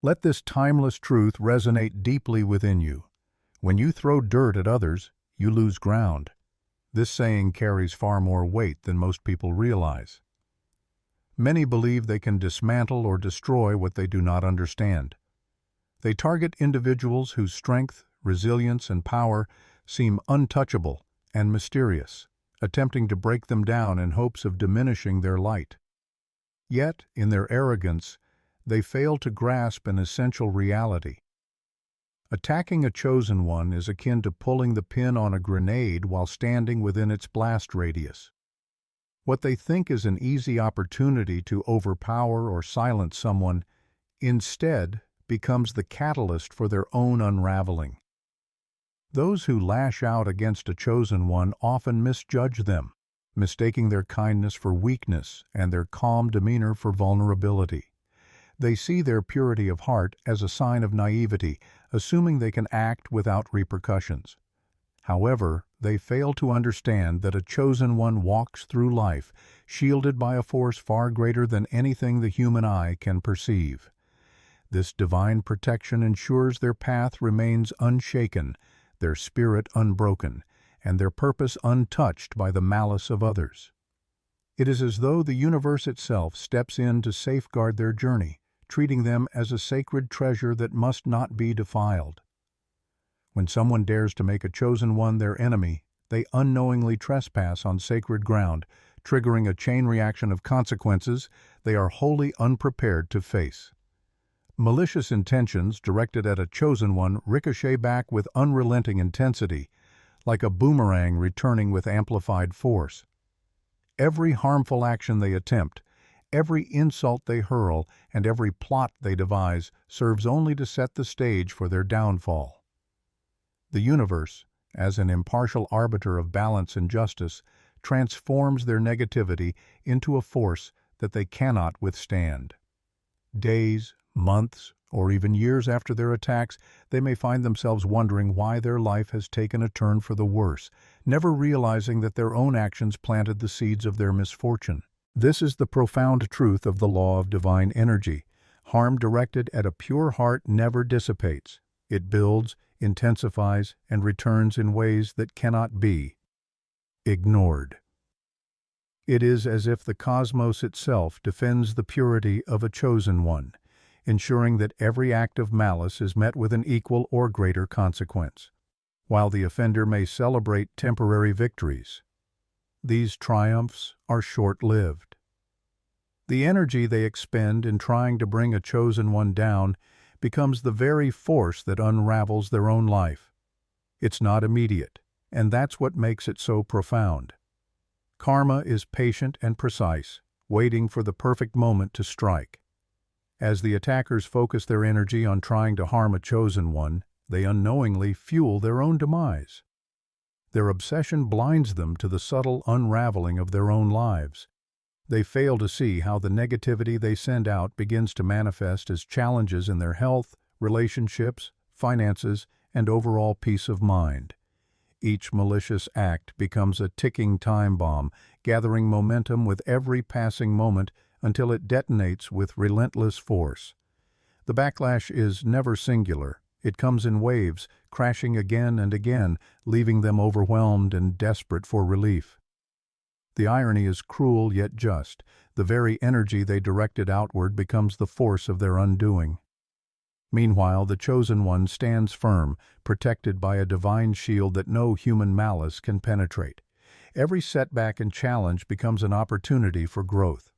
Let this timeless truth resonate deeply within you. When you throw dirt at others, you lose ground. This saying carries far more weight than most people realize. Many believe they can dismantle or destroy what they do not understand. They target individuals whose strength, resilience, and power seem untouchable and mysterious, attempting to break them down in hopes of diminishing their light. Yet, in their arrogance, they fail to grasp an essential reality. Attacking a chosen one is akin to pulling the pin on a grenade while standing within its blast radius. What they think is an easy opportunity to overpower or silence someone instead becomes the catalyst for their own unraveling. Those who lash out against a chosen one often misjudge them, mistaking their kindness for weakness and their calm demeanor for vulnerability. They see their purity of heart as a sign of naivety, assuming they can act without repercussions. However, they fail to understand that a chosen one walks through life, shielded by a force far greater than anything the human eye can perceive. This divine protection ensures their path remains unshaken, their spirit unbroken, and their purpose untouched by the malice of others. It is as though the universe itself steps in to safeguard their journey, treating them as a sacred treasure that must not be defiled. When someone dares to make a chosen one their enemy, they unknowingly trespass on sacred ground, triggering a chain reaction of consequences they are wholly unprepared to face. Malicious intentions directed at a chosen one ricochet back with unrelenting intensity, like a boomerang returning with amplified force. Every harmful action they attempt, every insult they hurl, and every plot they devise serves only to set the stage for their downfall. The universe, as an impartial arbiter of balance and justice, transforms their negativity into a force that they cannot withstand. Days, months, or even years after their attacks, they may find themselves wondering why their life has taken a turn for the worse, never realizing that their own actions planted the seeds of their misfortune. This is the profound truth of the law of divine energy. Harm directed at a pure heart never dissipates. It builds, intensifies, and returns in ways that cannot be ignored. It is as if the cosmos itself defends the purity of a chosen one, ensuring that every act of malice is met with an equal or greater consequence. While the offender may celebrate temporary victories, these triumphs are short-lived. The energy they expend in trying to bring a chosen one down becomes the very force that unravels their own life. It's not immediate, and that's what makes it so profound. Karma is patient and precise, waiting for the perfect moment to strike. As the attackers focus their energy on trying to harm a chosen one, they unknowingly fuel their own demise. Their obsession blinds them to the subtle unraveling of their own lives. They fail to see how the negativity they send out begins to manifest as challenges in their health, relationships, finances, and overall peace of mind. Each malicious act becomes a ticking time bomb, gathering momentum with every passing moment until it detonates with relentless force. The backlash is never singular. It comes in waves, crashing again and again, leaving them overwhelmed and desperate for relief. The irony is cruel yet just. The very energy they directed outward becomes the force of their undoing. Meanwhile, the chosen one stands firm, protected by a divine shield that no human malice can penetrate. Every setback and challenge becomes an opportunity for growth.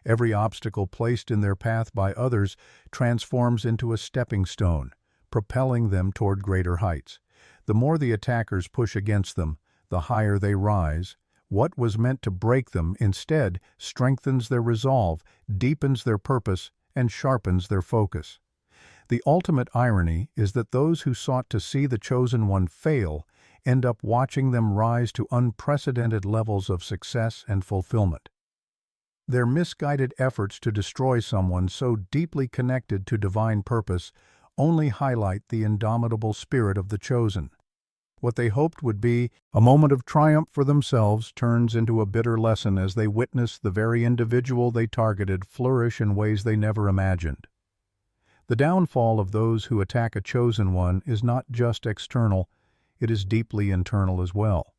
Every obstacle placed in their path by others transforms into a stepping stone, propelling them toward greater heights. The more the attackers push against them, the higher they rise. What was meant to break them instead strengthens their resolve, deepens their purpose, and sharpens their focus. The ultimate irony is that those who sought to see the chosen one fail end up watching them rise to unprecedented levels of success and fulfillment. Their misguided efforts to destroy someone so deeply connected to divine purpose only highlight the indomitable spirit of the chosen. What they hoped would be a moment of triumph for themselves turns into a bitter lesson as they witness the very individual they targeted flourish in ways they never imagined. The downfall of those who attack a chosen one is not just external, it is deeply internal as well.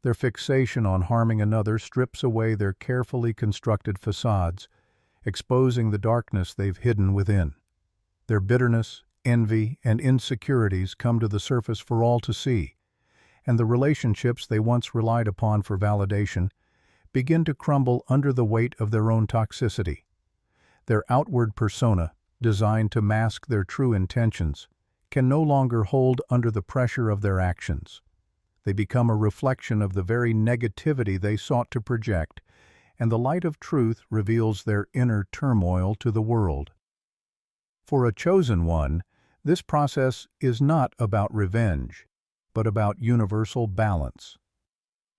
Their fixation on harming another strips away their carefully constructed facades, exposing the darkness they've hidden within. Their bitterness, envy, and insecurities come to the surface for all to see, and the relationships they once relied upon for validation begin to crumble under the weight of their own toxicity. Their outward persona, designed to mask their true intentions, can no longer hold under the pressure of their actions. They become a reflection of the very negativity they sought to project, and the light of truth reveals their inner turmoil to the world. For a chosen one, this process is not about revenge, but about universal balance.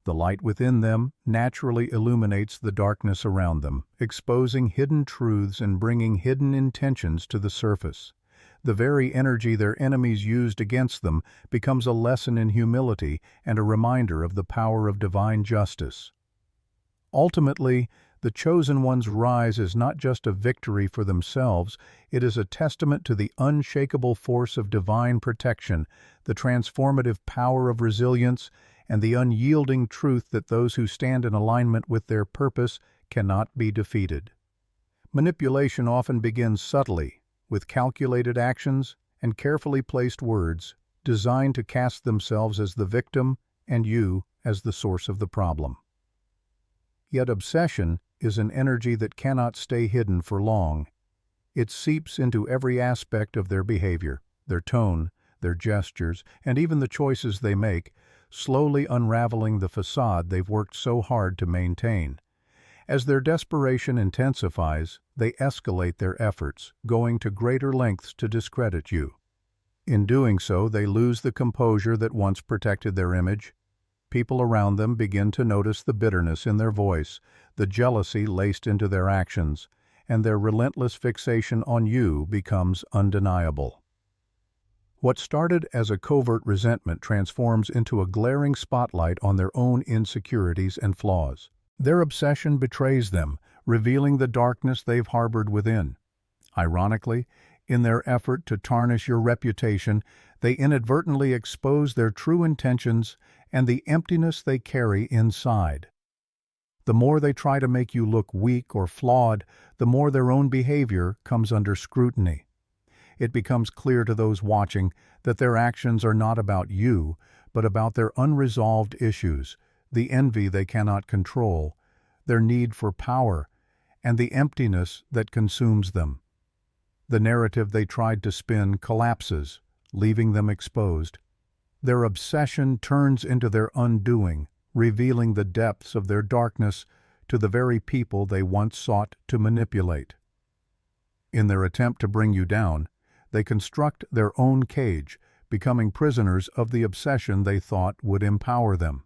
The light within them naturally illuminates the darkness around them, exposing hidden truths and bringing hidden intentions to the surface. The very energy their enemies used against them becomes a lesson in humility and a reminder of the power of divine justice. Ultimately, the chosen one's rise is not just a victory for themselves, it is a testament to the unshakable force of divine protection, the transformative power of resilience, and the unyielding truth that those who stand in alignment with their purpose cannot be defeated. Manipulation often begins subtly, with calculated actions and carefully placed words designed to cast themselves as the victim and you as the source of the problem. Yet obsession is an energy that cannot stay hidden for long. It seeps into every aspect of their behavior, their tone, their gestures, and even the choices they make, slowly unraveling the facade they've worked so hard to maintain. As their desperation intensifies, they escalate their efforts, going to greater lengths to discredit you. In doing so, they lose the composure that once protected their image. People around them begin to notice the bitterness in their voice, the jealousy laced into their actions, and their relentless fixation on you becomes undeniable. What started as a covert resentment transforms into a glaring spotlight on their own insecurities and flaws. Their obsession betrays them, revealing the darkness they've harbored within. Ironically, in their effort to tarnish your reputation, they inadvertently expose their true intentions and the emptiness they carry inside. The more they try to make you look weak or flawed, the more their own behavior comes under scrutiny. It becomes clear to those watching that their actions are not about you, but about their unresolved issues, the envy they cannot control, their need for power, and the emptiness that consumes them. The narrative they tried to spin collapses, leaving them exposed. Their obsession turns into their undoing, revealing the depths of their darkness to the very people they once sought to manipulate. In their attempt to bring you down, they construct their own cage, becoming prisoners of the obsession they thought would empower them.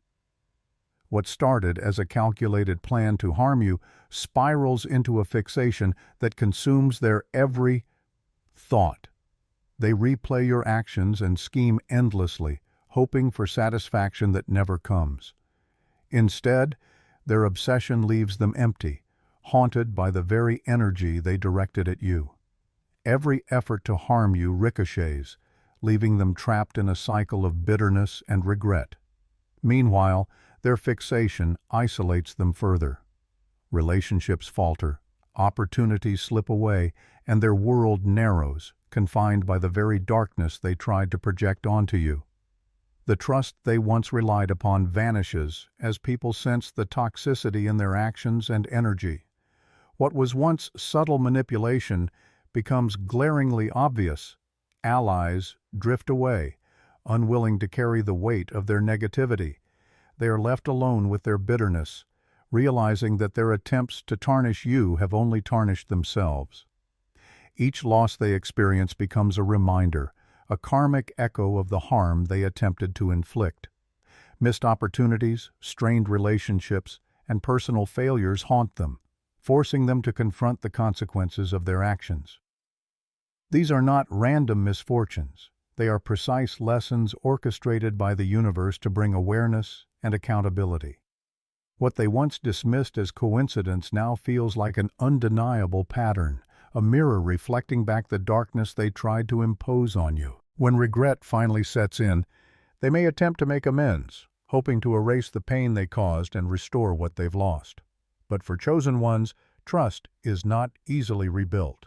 What started as a calculated plan to harm you spirals into a fixation that consumes their every thought. They replay your actions and scheme endlessly, hoping for satisfaction that never comes. Instead, their obsession leaves them empty, haunted by the very energy they directed at you. Every effort to harm you ricochets, leaving them trapped in a cycle of bitterness and regret. Meanwhile, their fixation isolates them further. Relationships falter, opportunities slip away, and their world narrows, confined by the very darkness they tried to project onto you. The trust they once relied upon vanishes as people sense the toxicity in their actions and energy. What was once subtle manipulation becomes glaringly obvious. Allies drift away, unwilling to carry the weight of their negativity. They are left alone with their bitterness, realizing that their attempts to tarnish you have only tarnished themselves. Each loss they experience becomes a reminder, a karmic echo of the harm they attempted to inflict. Missed opportunities, strained relationships, and personal failures haunt them, forcing them to confront the consequences of their actions. These are not random misfortunes. They are precise lessons orchestrated by the universe to bring awareness and accountability. What they once dismissed as coincidence now feels like an undeniable pattern, a mirror reflecting back the darkness they tried to impose on you. When regret finally sets in, they may attempt to make amends, hoping to erase the pain they caused and restore what they've lost. But for chosen ones, trust is not easily rebuilt.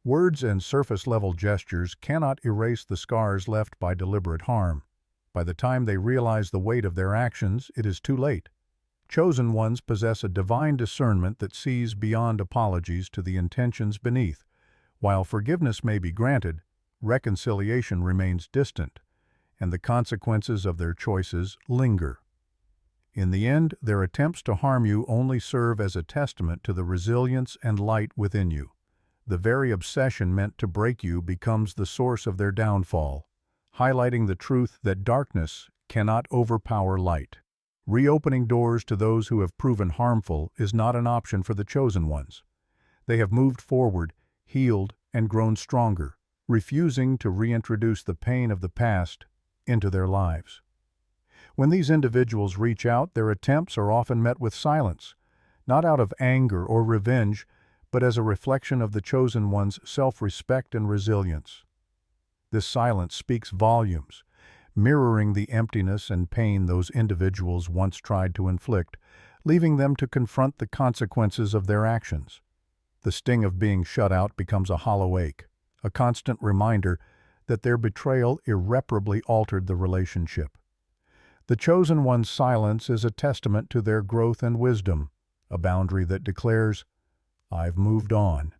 Words and surface-level gestures cannot erase the scars left by deliberate harm. By the time they realize the weight of their actions, it is too late. Chosen ones possess a divine discernment that sees beyond apologies to the intentions beneath. While forgiveness may be granted, reconciliation remains distant, and the consequences of their choices linger. In the end, their attempts to harm you only serve as a testament to the resilience and light within you. The very obsession meant to break you becomes the source of their downfall, highlighting the truth that darkness cannot overpower light. Reopening doors to those who have proven harmful is not an option for the chosen ones. They have moved forward, healed, and grown stronger, refusing to reintroduce the pain of the past into their lives. When these individuals reach out, their attempts are often met with silence, not out of anger or revenge, but as a reflection of the chosen one's self-respect and resilience. This silence speaks volumes, mirroring the emptiness and pain those individuals once tried to inflict, leaving them to confront the consequences of their actions. The sting of being shut out becomes a hollow ache, a constant reminder that their betrayal irreparably altered the relationship. The chosen one's silence is a testament to their growth and wisdom, a boundary that declares, "I've moved on,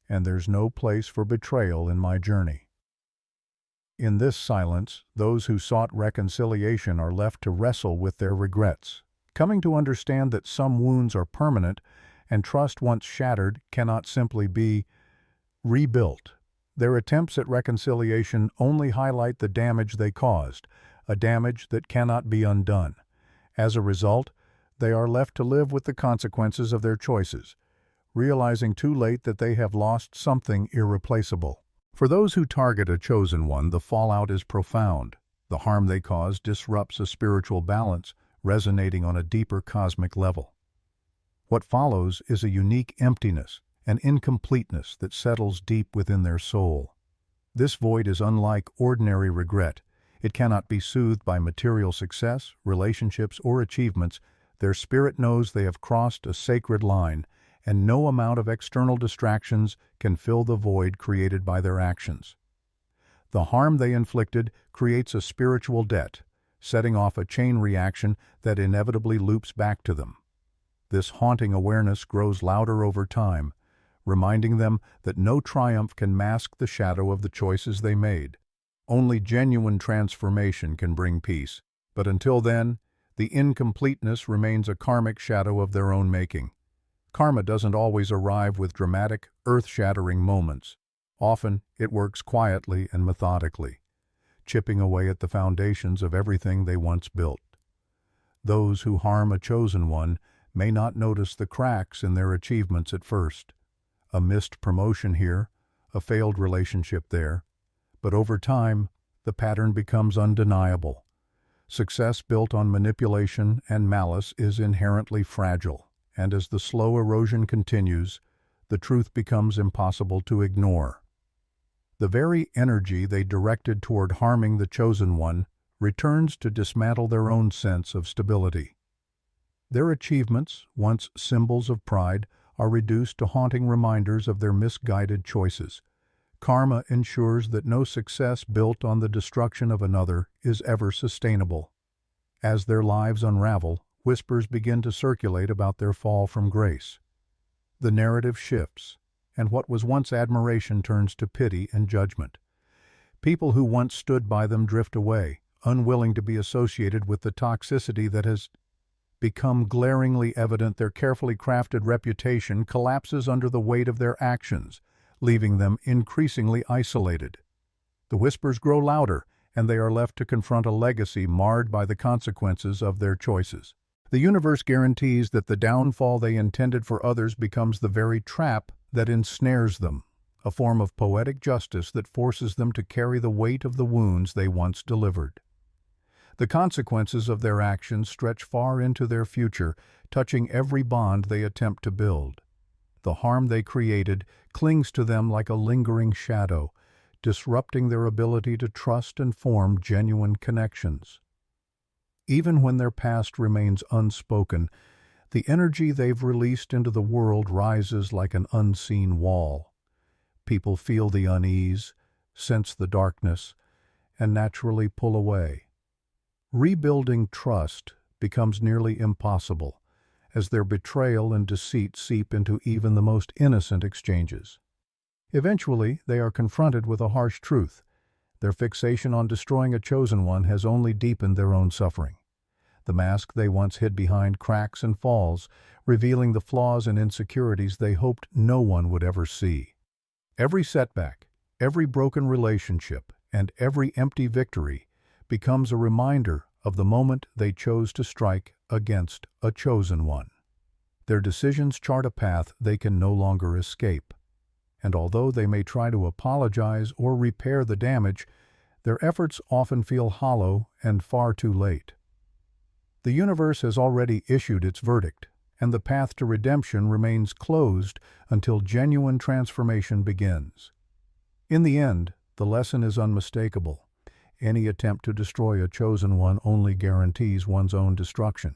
and there's no place for betrayal in my journey." In this silence, those who sought reconciliation are left to wrestle with their regrets, coming to understand that some wounds are permanent and trust once shattered cannot simply be rebuilt. Their attempts at reconciliation only highlight the damage they caused, a damage that cannot be undone. As a result, they are left to live with the consequences of their choices, realizing too late that they have lost something irreplaceable. For those who target a chosen one, the fallout is profound. The harm they cause disrupts a spiritual balance, resonating on a deeper cosmic level. What follows is a unique emptiness, an incompleteness that settles deep within their soul. This void is unlike ordinary regret. It cannot be soothed by material success, relationships, or achievements. Their spirit knows they have crossed a sacred line, and no amount of external distractions can fill the void created by their actions. The harm they inflicted creates a spiritual debt, setting off a chain reaction that inevitably loops back to them. This haunting awareness grows louder over time, reminding them that no triumph can mask the shadow of the choices they made. Only genuine transformation can bring peace, but until then, the incompleteness remains a karmic shadow of their own making. Karma doesn't always arrive with dramatic, earth-shattering moments. Often, it works quietly and methodically, chipping away at the foundations of everything they once built. Those who harm a chosen one may not notice the cracks in their achievements at first. A missed promotion here, a failed relationship there, but over time, the pattern becomes undeniable. Success built on manipulation and malice is inherently fragile, and as the slow erosion continues, the truth becomes impossible to ignore. The very energy they directed toward harming the chosen one returns to dismantle their own sense of stability. Their achievements, once symbols of pride, are reduced to haunting reminders of their misguided choices. Karma ensures that no success built on the destruction of another is ever sustainable. As their lives unravel, whispers begin to circulate about their fall from grace. The narrative shifts, and what was once admiration turns to pity and judgment. People who once stood by them drift away, unwilling to be associated with the toxicity that has become glaringly evident. Their carefully crafted reputation collapses under the weight of their actions, leaving them increasingly isolated. The whispers grow louder, and they are left to confront a legacy marred by the consequences of their choices. The universe guarantees that the downfall they intended for others becomes the very trap that ensnares them, a form of poetic justice that forces them to carry the weight of the wounds they once delivered. The consequences of their actions stretch far into their future, touching every bond they attempt to build. The harm they created clings to them like a lingering shadow, disrupting their ability to trust and form genuine connections. Even when their past remains unspoken, the energy they've released into the world rises like an unseen wall. People feel the unease, sense the darkness, and naturally pull away. Rebuilding trust becomes nearly impossible, as their betrayal and deceit seep into even the most innocent exchanges. Eventually, they are confronted with a harsh truth. Their fixation on destroying a chosen one has only deepened their own suffering. The mask they once hid behind cracks and falls, revealing the flaws and insecurities they hoped no one would ever see. Every setback, every broken relationship, and every empty victory becomes a reminder of the moment they chose to strike against a chosen one. Their decisions chart a path they can no longer escape, and although they may try to apologize or repair the damage, their efforts often feel hollow and far too late. The universe has already issued its verdict, and the path to redemption remains closed until genuine transformation begins. In the end, the lesson is unmistakable. Any attempt to destroy a chosen one only guarantees one's own destruction.